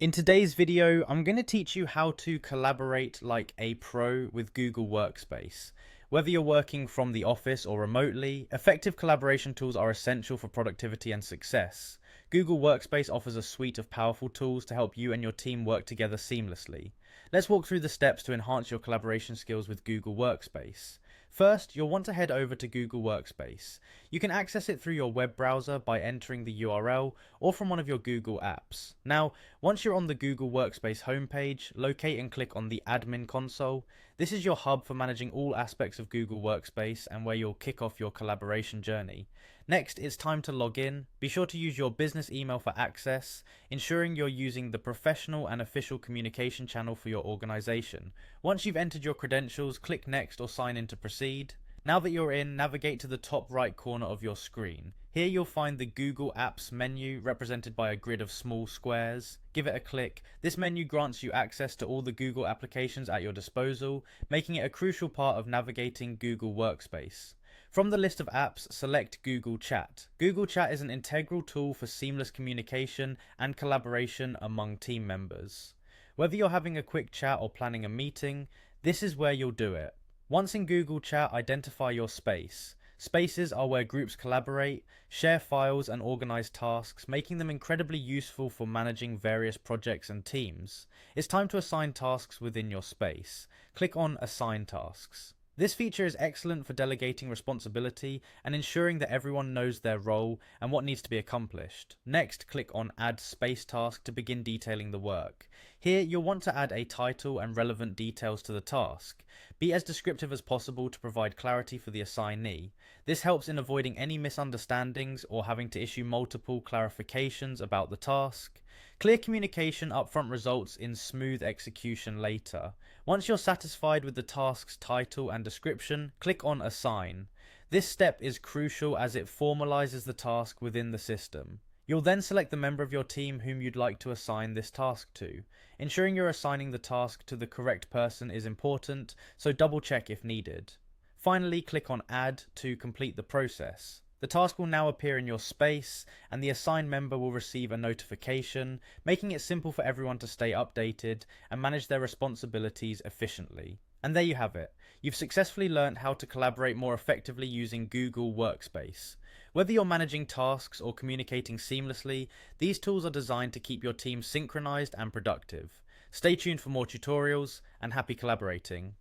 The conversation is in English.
In today's video, I'm going to teach you how to collaborate like a pro with Google Workspace. Whether you're working from the office or remotely, effective collaboration tools are essential for productivity and success. Google Workspace offers a suite of powerful tools to help you and your team work together seamlessly. Let's walk through the steps to enhance your collaboration skills with Google Workspace. First, you'll want to head over to Google Workspace. You can access it through your web browser by entering the URL or from one of your Google apps. Now, once you're on the Google Workspace homepage, locate and click on the Admin console. This is your hub for managing all aspects of Google Workspace and where you'll kick off your collaboration journey. Next, it's time to log in. Be sure to use your business email for access, ensuring you're using the professional and official communication channel for your organization. Once you've entered your credentials, click Next or sign in to proceed. Now that you're in, navigate to the top right corner of your screen. Here you'll find the Google Apps menu represented by a grid of small squares. Give it a click. This menu grants you access to all the Google applications at your disposal, making it a crucial part of navigating Google Workspace. From the list of apps, select Google Chat. Google Chat is an integral tool for seamless communication and collaboration among team members. Whether you're having a quick chat or planning a meeting, this is where you'll do it. Once in Google Chat, identify your space. Spaces are where groups collaborate, share files, and organize tasks, making them incredibly useful for managing various projects and teams. It's time to assign tasks within your space. Click on Assign Tasks. This feature is excellent for delegating responsibility and ensuring that everyone knows their role and what needs to be accomplished. Next, click on Add Space Task to begin detailing the work. Here, you'll want to add a title and relevant details to the task. Be as descriptive as possible to provide clarity for the assignee. This helps in avoiding any misunderstandings or having to issue multiple clarifications about the task. Clear communication upfront results in smooth execution later. Once you're satisfied with the task's title and description, click on Assign. This step is crucial as it formalizes the task within the system. You'll then select the member of your team whom you'd like to assign this task to. Ensuring you're assigning the task to the correct person is important, so double check if needed. Finally, click on Add to complete the process. The task will now appear in your space, and the assigned member will receive a notification, making it simple for everyone to stay updated and manage their responsibilities efficiently. And there you have it. You've successfully learned how to collaborate more effectively using Google Workspace. Whether you're managing tasks or communicating seamlessly, these tools are designed to keep your team synchronized and productive. Stay tuned for more tutorials, and happy collaborating.